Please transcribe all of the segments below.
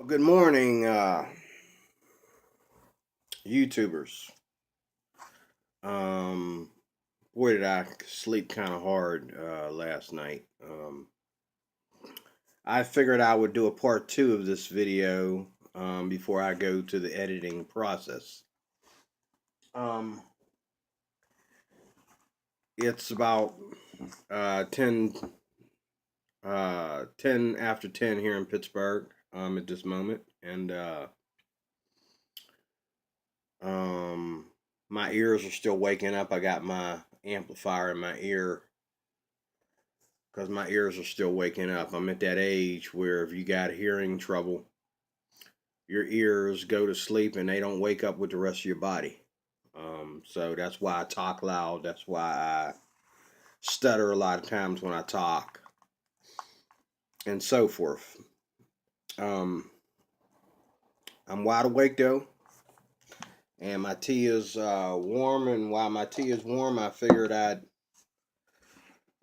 Good morning, YouTubers. Um, Boy, did I sleep kind of hard last night. I figured I would do a part two of this video before I go to the editing process. Um, it's about 10, 10 after 10 here in Pittsburgh at this moment, and um, my ears are still waking up. I got my amplifier in my ear because my ears are still waking up. I'm at that age where if you got hearing trouble, your ears go to sleep and they don't wake up with the rest of your body. So that's why I talk loud. That's why I stutter a lot of times when I talk and so forth. Um, I'm wide awake though, and my tea is warm. And while my tea is warm, I figured I'd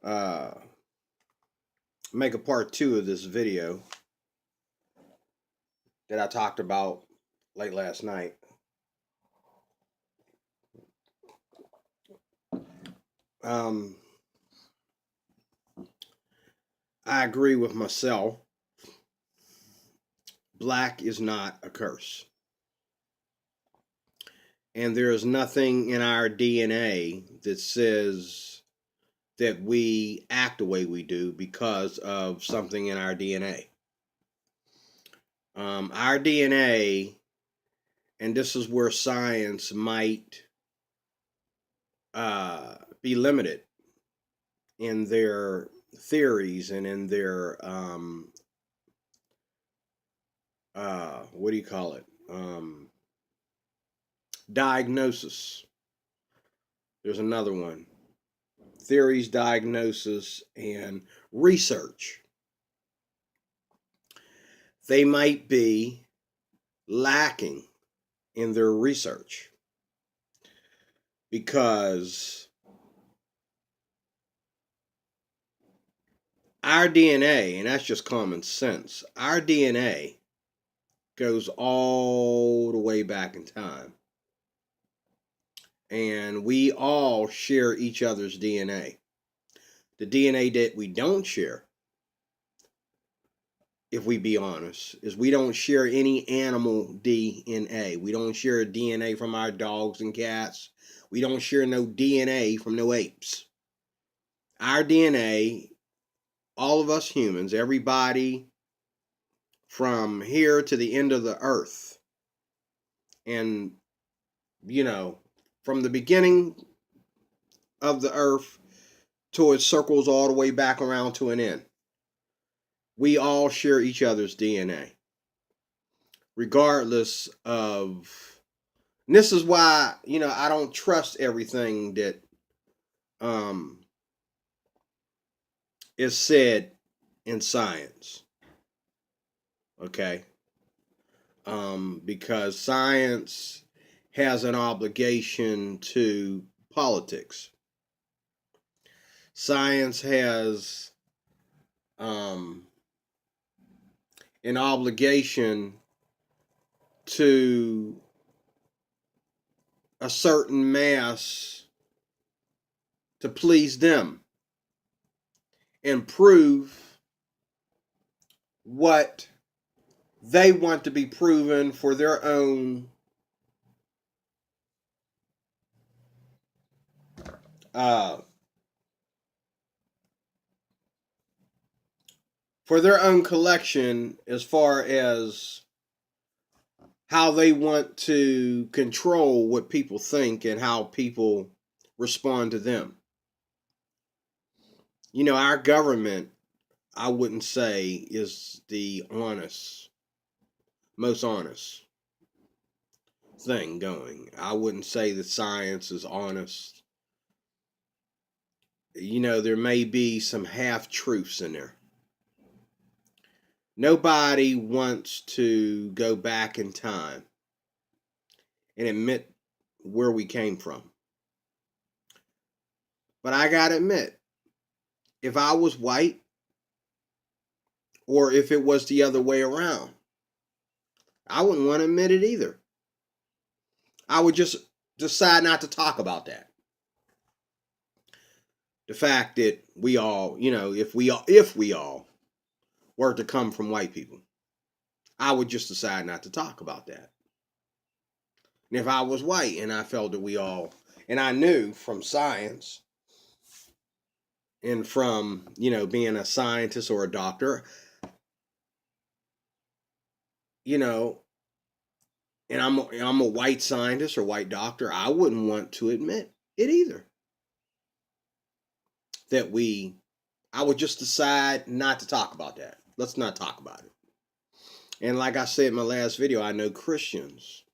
uh, make a part two of this video that I talked about late last night. Um, I agree with myself. Black is not a curse. And there is nothing in our DNA that says that we act the way we do because of something in our DNA. Our DNA, and this is where science might be limited in their theories and in their what do you call it? Diagnosis. There's another one. Theories, diagnosis, and research. They might be lacking in their research because our DNA, and that's just common sense, our DNA goes all the way back in time. And we all share each other's DNA. The DNA that we don't share, if we be honest, is we don't share any animal DNA. We don't share DNA from our dogs and cats. We don't share no DNA from no apes. Our DNA, all of us humans, everybody from here to the end of the earth, and from the beginning of the earth till it circles all the way back around to an end, we all share each other's DNA, regardless of. And this is why I don't trust everything that um, is said in science. Okay, because science has an obligation to politics. Science has um, an obligation to a certain mass to please them and prove what they want to be proven for their own uh, collection, as far as how they want to control what people think and how people respond to them. Our government, I wouldn't say, is the most honest thing going. I wouldn't say that science is honest. There may be some half truths in there. Nobody wants to go back in time and admit where we came from. But I gotta admit, if I was white, or if it was the other way around, I wouldn't want to admit it either. I would just decide not to talk about that. The fact that we all, if we all were to come from white people, I would just decide not to talk about that. And if I was white and I felt that we all, and I knew from science and from, being a scientist or a doctor, and I'm a white scientist or white doctor, I wouldn't want to admit it either. I would just decide not to talk about that. Let's not talk about it. And like I said in my last video, I know Christians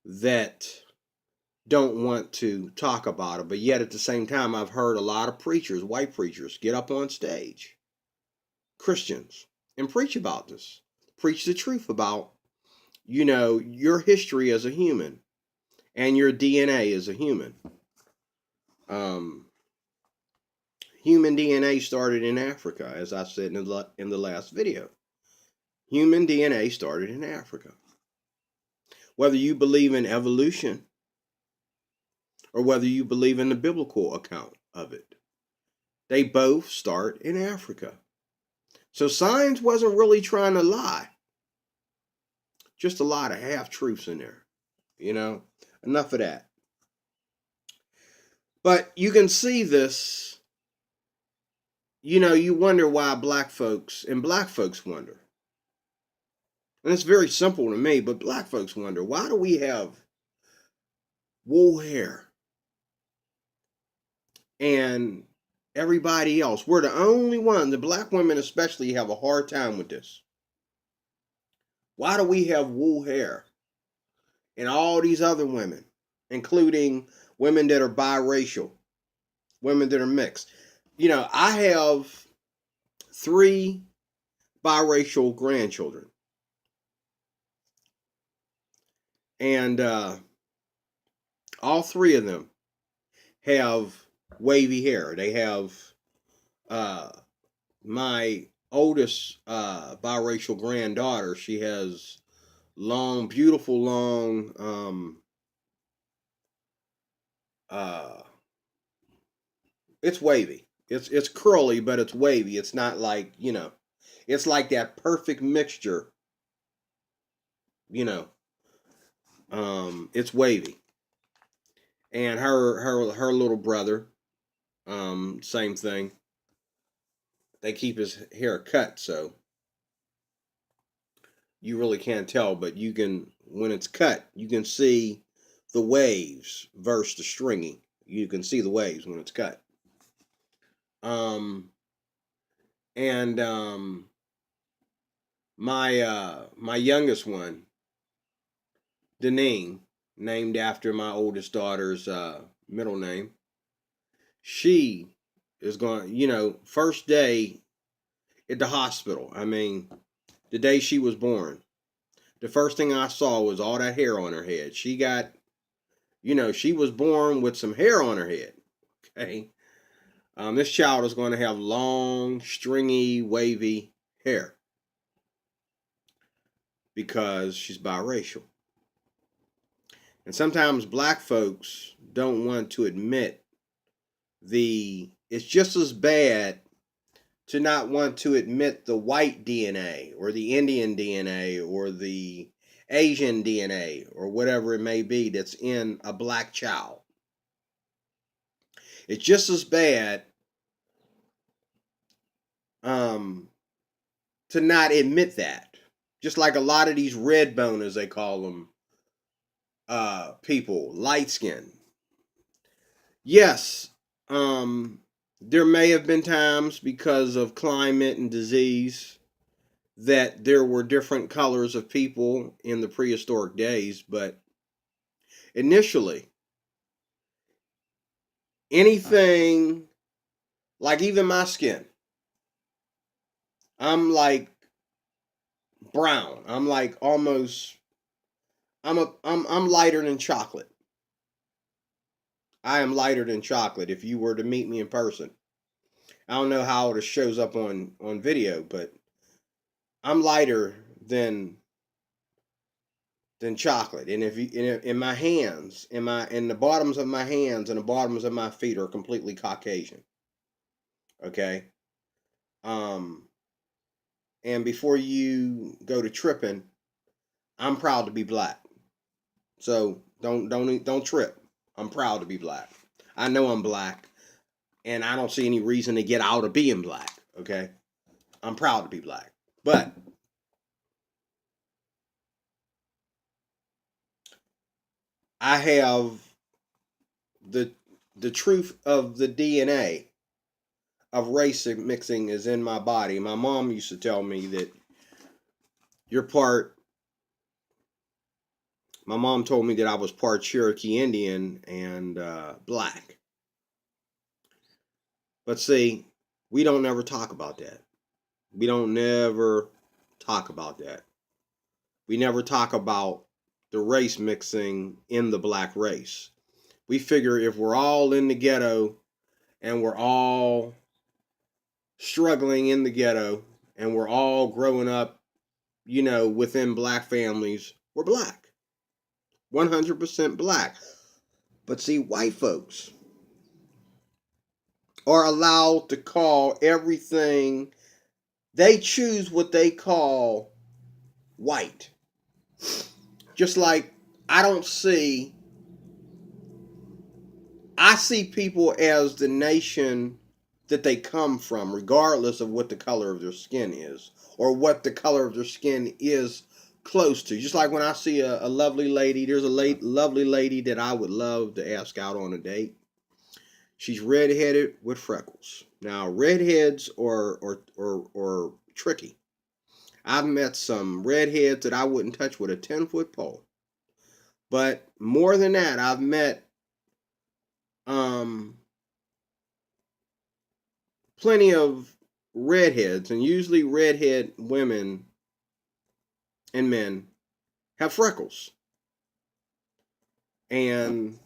that don't want to talk about it, but yet at the same time, I've heard a lot of preachers, white preachers, get up on stage, Christians, and preach about this. Preach the truth about, your history as a human and your DNA as a human. Human DNA started in Africa, as I said in the last video. Human DNA started in Africa. Whether you believe in evolution or whether you believe in the biblical account of it, they both start in Africa. So science wasn't really trying to lie. Just a lot of half-truths in there. Enough of that. But you can see this, you wonder why black folks wonder. And it's very simple to me, but black folks wonder, why do we have wool hair? And everybody else, we're the only one, the black women especially, have a hard time with this. Why do we have wool hair? And all these other women, including women that are biracial, women that are mixed. I have 3 biracial grandchildren. And all 3 of them have wavy hair. They have my oldest biracial granddaughter. She has long, beautiful, long, it's wavy. It's curly, but it's wavy. It's not like, it's like that perfect mixture. It's wavy. And her little brother, same thing. They keep his hair cut, so you really can't tell, but when it's cut, you can see the waves versus the stringy. You can see the waves when it's cut. And my youngest one, Deneen, named after my oldest daughter's middle name, she is going, first day at the hospital. I mean, the day she was born, the first thing I saw was all that hair on her head. She got, she was born with some hair on her head. Okay. This child is going to have long, stringy, wavy hair because she's biracial. And sometimes black folks don't want to admit it's just as bad to not want to admit the white DNA or the Indian DNA or the Asian DNA or whatever it may be that's in a black child. It's just as bad to not admit that. Just like a lot of these red boners, they call them, people, light skin. Yes, there may have been times because of climate and disease that there were different colors of people in the prehistoric days, but initially, anything, like even my skin, I'm like brown. I'm like almost, I'm lighter than chocolate. I am lighter than chocolate if you were to meet me in person. I don't know how it shows up on video, but I'm lighter than than chocolate. And if you in my hands, in the bottoms of my hands and the bottoms of my feet are completely Caucasian. Okay. Um, and before you go to tripping, I'm proud to be black. So don't trip. I'm proud to be black. I know I'm black, and I don't see any reason to get out of being black. Okay, I'm proud to be black, but I have the the truth of the DNA of race mixing is in my body. My mom used to tell me that you're part. My mom told me that I was part Cherokee Indian and black. But see, we don't never talk about that. We don't never talk about that. We never talk about the race mixing in the black race. We figure if we're all in the ghetto and we're all struggling in the ghetto and we're all growing up, within black families, we're black. 100% black. But see, white folks are allowed to call everything, they choose what they call white. Just like I see people as the nation that they come from, regardless of what the color of their skin is or what the color of their skin is close to. Just like when I see a lovely lady, there's a lovely lady that I would love to ask out on a date. She's redheaded with freckles. Now, redheads are tricky. I've met some redheads that I wouldn't touch with a 10-foot pole. But more than that, I've met plenty of redheads, and usually redhead women and men have freckles. And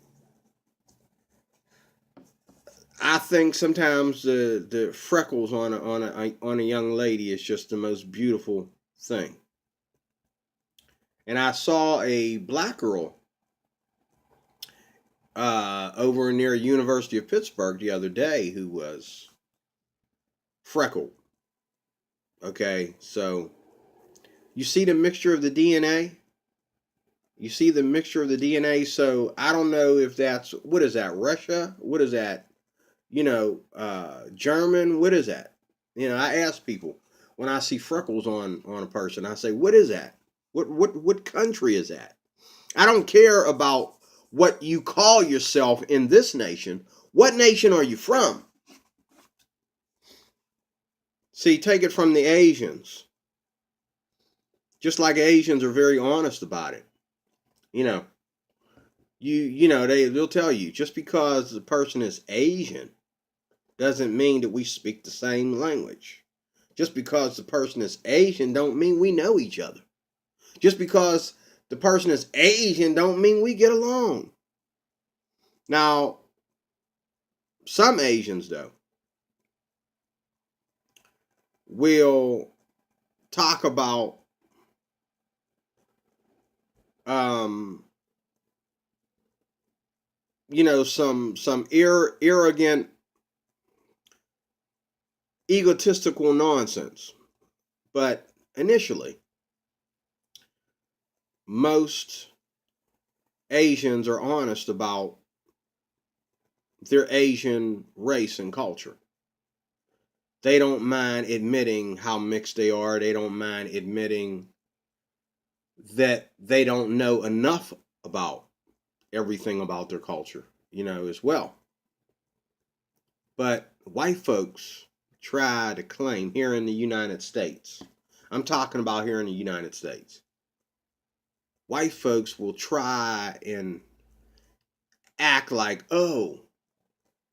I think sometimes the freckles on a young lady is just the most beautiful thing. And I saw a black girl over near University of Pittsburgh the other day who was freckled. Okay, so you see the mixture of the DNA? You see the mixture of the DNA? So I don't know if that's, what is that, Russia? What is that? German? What is that? I ask people when I see freckles on a person, I say, what is that? What country is that? I don't care about what you call yourself in this nation. What nation are you from? See, take it from the Asians. Just like Asians are very honest about it. They'll tell you just because the person is Asian doesn't mean that we speak the same language. Just because the person is Asian don't mean we know each other. Just because the person is Asian don't mean we get along. Now, some Asians though will talk about some arrogant, egotistical nonsense. But initially, most Asians are honest about their Asian race and culture. They don't mind admitting how mixed they are. They don't mind admitting that they don't know enough about everything about their culture, as well. But white folks try to claim here in the United States, I'm talking about here in the United States, white folks will try and act like, oh,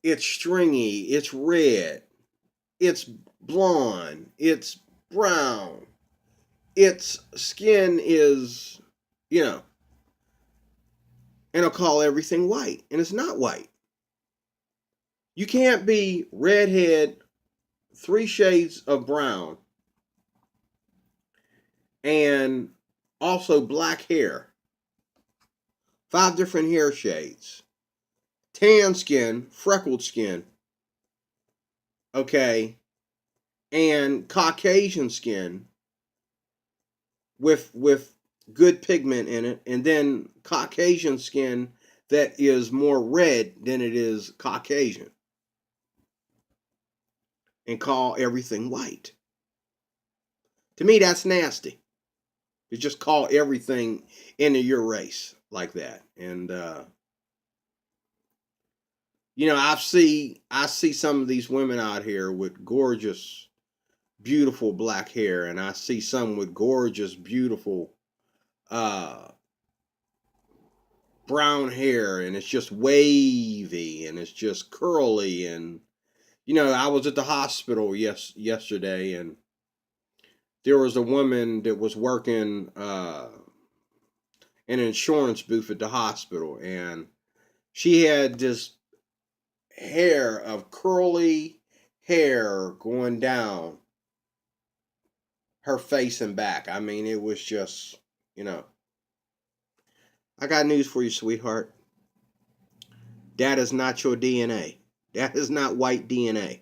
it's stringy, it's red, it's blonde, it's brown, its skin is, and I'll call everything white. And it's not white. You can't be redhead, 3 shades of brown, and also black hair 5 different hair shades. Tan skin, freckled skin, okay, and Caucasian skin with good pigment in it, and then Caucasian skin that is more red than it is Caucasian, and call everything white. To me, that's nasty. To just call everything into your race like that. And you know, I see some of these women out here with gorgeous, beautiful black hair, and I see some with gorgeous, beautiful brown hair, and it's just wavy and it's just curly. And you know, I was at the hospital yesterday, and there was a woman that was working in an insurance booth at the hospital, and she had this hair of curly hair going down her face and back. I mean, it was just, you know. I got news for you, sweetheart. That is not your DNA. That is not white DNA.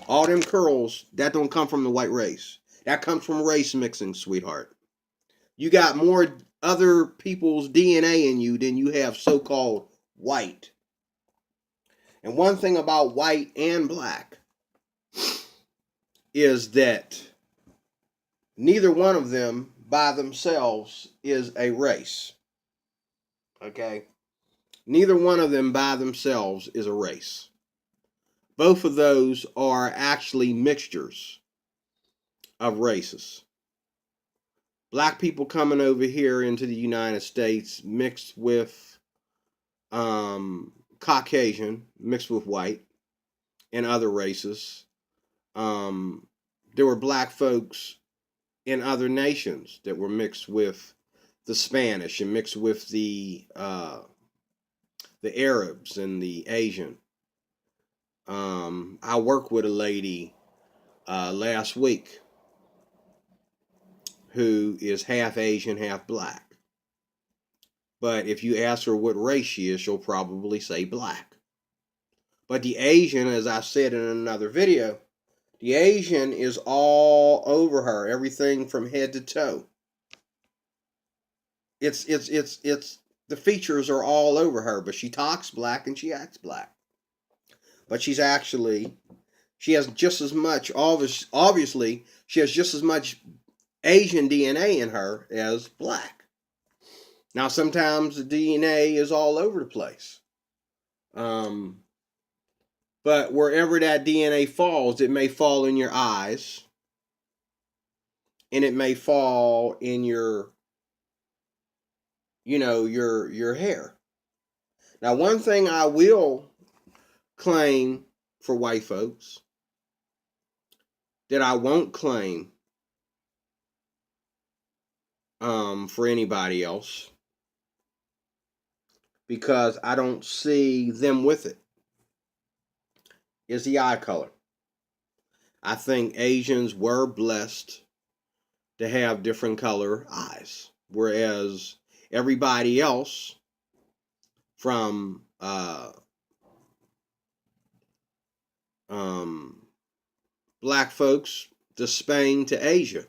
All them curls, that don't come from the white race. That comes from race mixing, sweetheart. You got more other people's DNA in you than you have so-called white. And one thing about white and black is that neither one of them by themselves is a race. Okay? Neither one of them by themselves is a race. Both of those are actually mixtures of races. Black people coming over here into the United States mixed with Caucasian, mixed with white and other races. There were black folks in other nations that were mixed with the Spanish and mixed with the Arabs and the Asian. I worked with a lady last week who is half Asian, half black. But if you ask her what race she is, she'll probably say black. But the Asian, as I said in another video, the Asian is all over her, everything from head to toe. It's the features are all over her, but she talks black and she acts black. But she has just as much, obviously, she has just as much Asian DNA in her as black. Now, sometimes the DNA is all over the place. But wherever that DNA falls, it may fall in your eyes, and it may fall in your, you know, your hair. Now, one thing I will claim for white folks that I won't claim for anybody else, because I don't see them with it, is the eye color. I think Asians were blessed to have different color eyes, whereas everybody else from black folks to Spain to Asia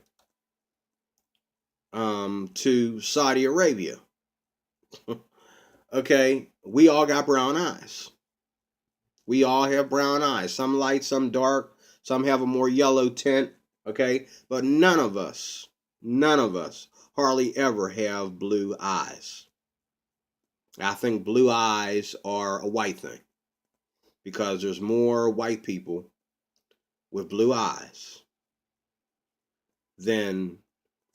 to Saudi Arabia, okay, we all got brown eyes. We all have brown eyes. Some light, some dark, some have a more yellow tint, okay? But none of us hardly ever have blue eyes. I think blue eyes are a white thing, because there's more white people with blue eyes than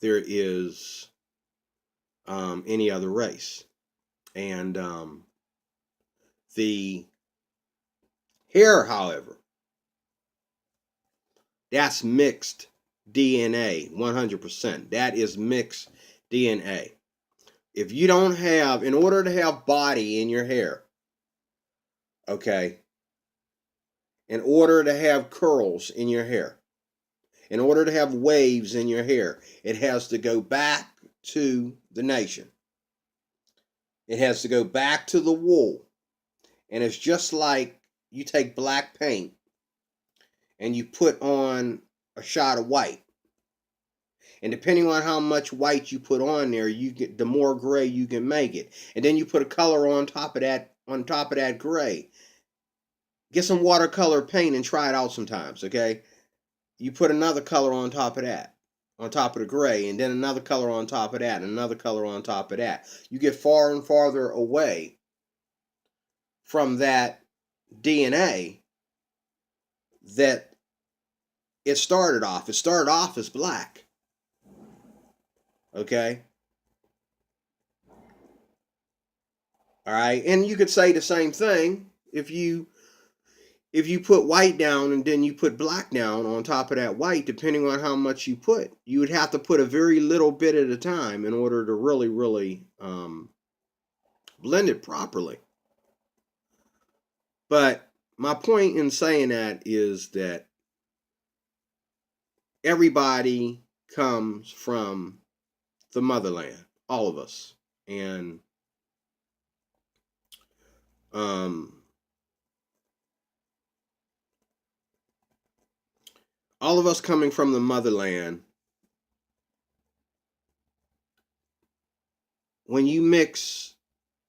there is any other race. And the hair, however, that's mixed DNA, 100%. That is mixed DNA. If you don't have, in order to have body in your hair, okay, in order to have curls in your hair, in order to have waves in your hair, it has to go back to the nation. It has to go back to the wool. And it's just like you take black paint and you put on a shot of white. And depending on how much white you put on there, you get the more gray you can make it. And then you put a color on top of that gray. Get some watercolor paint and try it out sometimes, okay? You put another color on top of that, on top of the gray, and then another color on top of that, and another color on top of that. You get far and farther away from that DNA that it started off. It started off as black. Okay? All right? And you could say the same thing if you put white down and then you put black down on top of that white, depending on how much you put. You would have to put a very little bit at a time in order to really blend it properly. But my point in saying that is that everybody comes from the motherland, all of us. And all of us coming from the motherland, when you mix,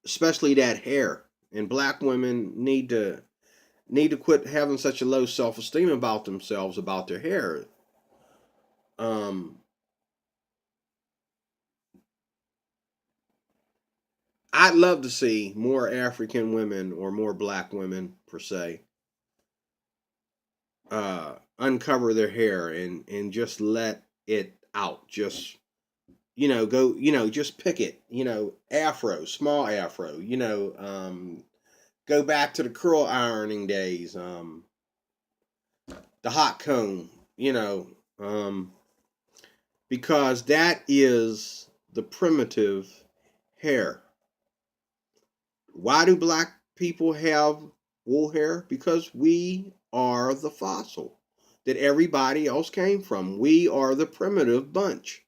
especially that hair, and black women need to quit having such a low self-esteem about themselves, about their hair. I'd love to see more African women, or more black women per se, uncover their hair and just let it out. Just go, just pick it, afro, small afro, go back to the curl ironing days, the hot comb, because that is the primitive hair. Why do black people have wool hair? Because we are the fossil that everybody else came from. We are the primitive bunch.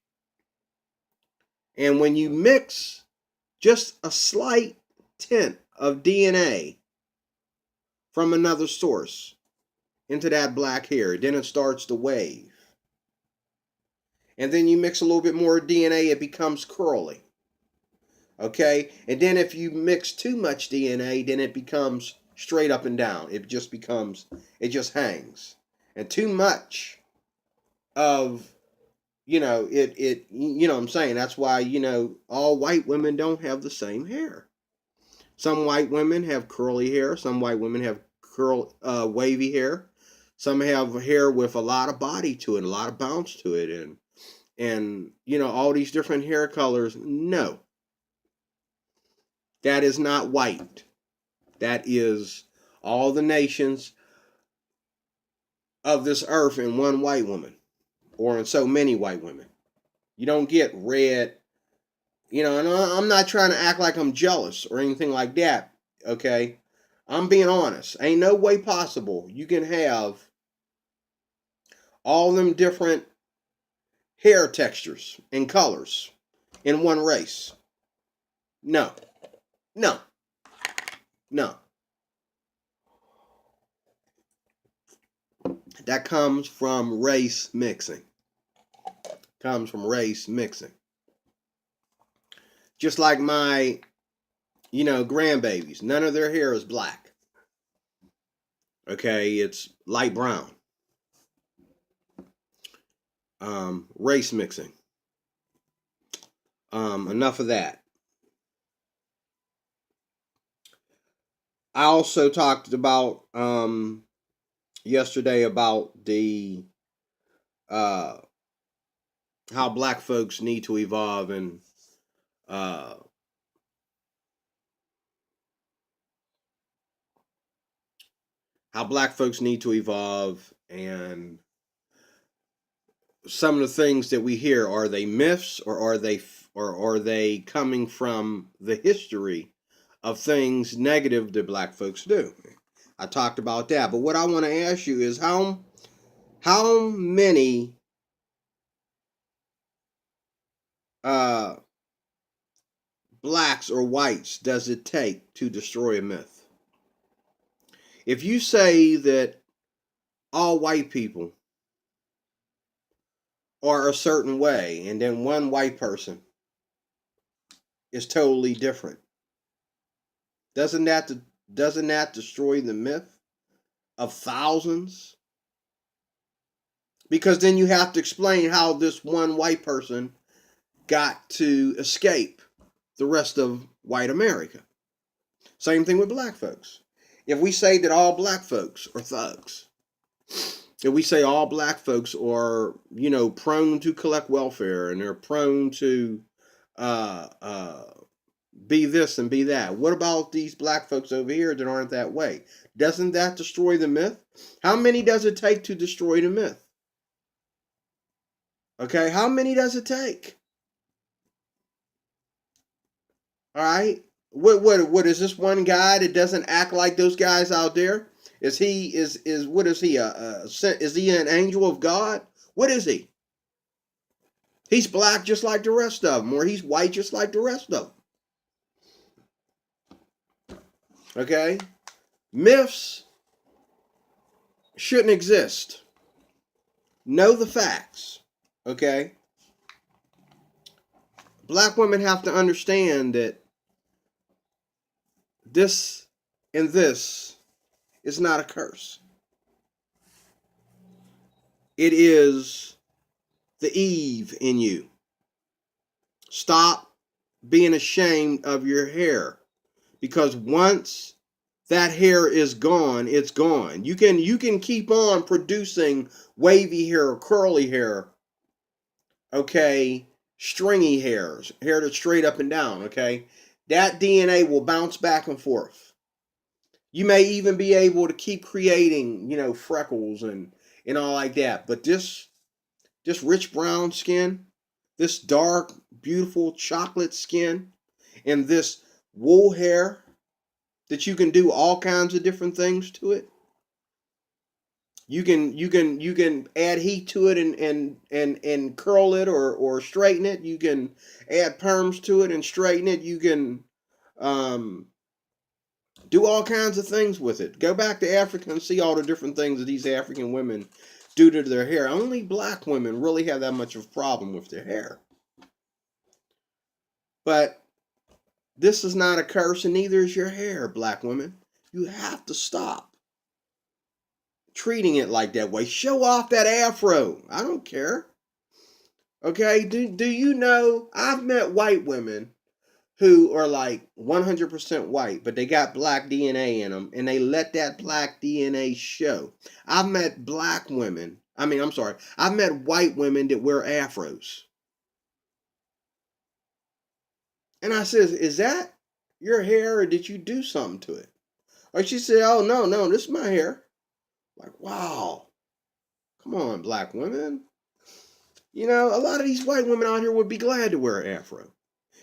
And when you mix just a slight tint of DNA from another source into that black hair, then it starts to wave. And then you mix a little bit more DNA, it becomes curly. Okay? And then if you mix too much DNA, then it becomes straight up and down. It just hangs. And too much of, it you know what I'm saying? That's why, all white women don't have the same hair. Some white women have curly hair. Some white women have wavy hair. Some have hair with a lot of body to it, a lot of bounce to it, and all these different hair colors. No, that is not white. That is all the nations of this earth in one white woman, or in so many white women. You don't get red, and I'm not trying to act like I'm jealous or anything like that, okay? I'm being honest. Ain't no way possible you can have all them different hair textures and colors in one race. No. No. No. That comes from race mixing. Comes from race mixing. Just like my, grandbabies. None of their hair is black. Okay, it's light brown. Race mixing. Enough of that. I also talked about yesterday about the how black folks need to evolve, and how black folks need to evolve, and some of the things that we hear, are they myths, or are they coming from the history of things negative that black folks do? I talked about that, but what I want to ask you is how many blacks or whites does it take to destroy a myth? If you say that all white people are a certain way and then one white person is totally different, doesn't that destroy the myth of thousands? Because then you have to explain how this one white person got to escape the rest of white America. Same thing with black folks. If we say that all black folks are thugs, if we say all black folks are, prone to collect welfare and they're prone to uh, uh, be this and be that, what about these black folks over here that aren't that way? Doesn't that destroy the myth? How many does it take to destroy the myth? Okay, how many does it take? All right. What is this one guy that doesn't act like those guys out there? Is what is he is he an angel of God? What is he? He's black just like the rest of them, or he's white just like the rest of them. Okay? Myths shouldn't exist. Know the facts. Okay? Black women have to understand that this and this is not a curse. It is the Eve in you. Stop being ashamed of your hair, because once that hair is gone, it's gone. You can keep on producing wavy hair, curly hair, okay, stringy hair that's straight up and down, okay? That DNA will bounce back and forth. You may even be able to keep creating, freckles and all like that. But this rich brown skin, this dark, beautiful chocolate skin, and this wool hair that you can do all kinds of different things to it. You can add heat to it and curl it or straighten it. You can add perms to it and straighten it. You can do all kinds of things with it. Go back to Africa and see all the different things that these African women do to their hair. Only black women really have that much of a problem with their hair. But this is not a curse, and neither is your hair, black women. You have to stop treating it like that way. Show off that afro. I don't care. Okay? Do you know, I've met white women who are like 100% white, but they got black DNA in them, and they let that black DNA show. I've met white women that wear afros. And I says, is that your hair, or did you do something to it? Or she said, oh, no, this is my hair. Like, wow. Come on, black women. A lot of these white women out here would be glad to wear an afro.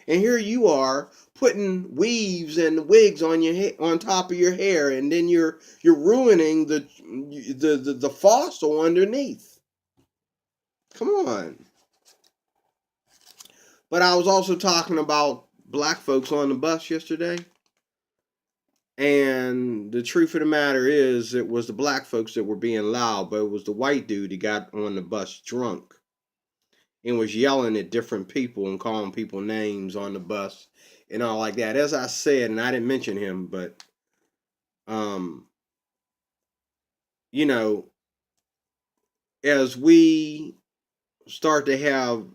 And here you are putting weaves and wigs on your on top of your hair, and then you're ruining the fossil underneath. Come on. But I was also talking about black folks on the bus yesterday. And the truth of the matter is, it was the black folks that were being loud, but it was the white dude that got on the bus drunk and was yelling at different people and calling people names on the bus and all like that. As I said, and I didn't mention him, but as we start to have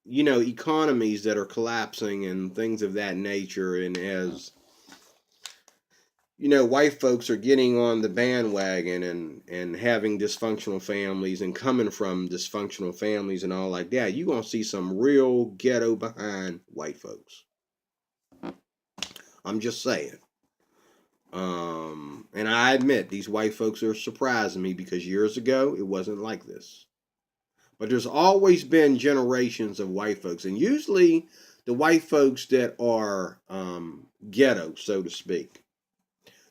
economies that are collapsing and things of that nature, and as white folks are getting on the bandwagon and having dysfunctional families and coming from dysfunctional families and all like that, you're going to see some real ghetto behind white folks. I'm just saying. And I admit, these white folks are surprising me, because years ago, it wasn't like this. But there's always been generations of white folks. And usually the white folks that are ghetto, so to speak,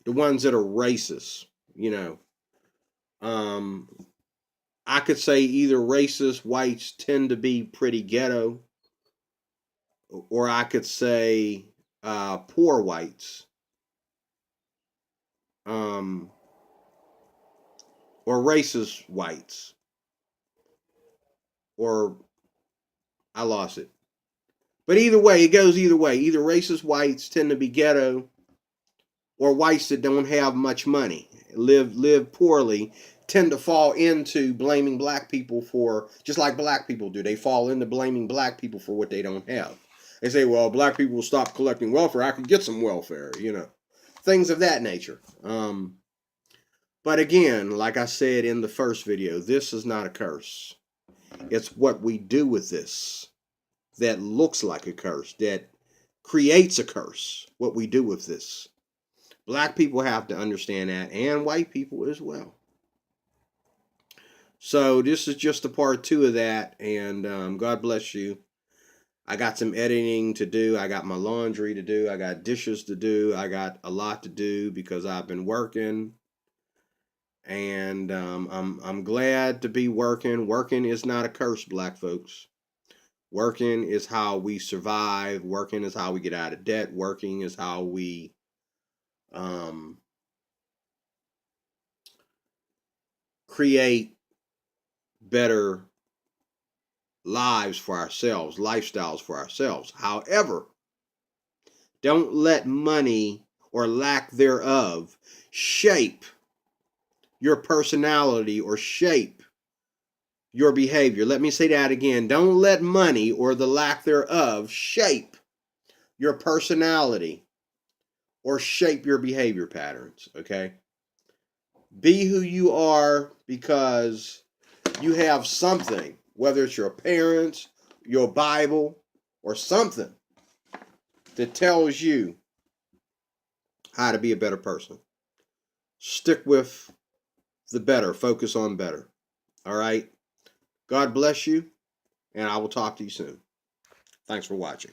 the ones that are racist, I could say either racist whites tend to be pretty ghetto, or I could say poor whites, or racist whites, or I lost it. But either way, it goes either way. Either racist whites tend to be ghetto, or whites that don't have much money, live poorly, tend to fall into blaming black people for, just like black people do. They fall into blaming black people for what they don't have. They say, well, black people will stop collecting welfare, I could get some welfare, things of that nature. But again, like I said in the first video, this is not a curse. It's what we do with this that looks like a curse, that creates a curse, what we do with this. Black people have to understand that, and white people as well. So this is just a part 2 of that, and God bless you. I got some editing to do. I got my laundry to do. I got dishes to do. I got a lot to do because I've been working, and I'm glad to be working. Working is not a curse, black folks. Working is how we survive. Working is how we get out of debt. Working is how we create better lives for ourselves, lifestyles for ourselves. However, don't let money or lack thereof shape your personality or shape your behavior. Let me say that again. Don't let money or the lack thereof shape your personality or shape your behavior patterns, okay? Be who you are because you have something, whether it's your parents, your Bible, or something that tells you how to be a better person. Stick with the better. Focus on better. All right? God bless you, and I will talk to you soon. Thanks for watching.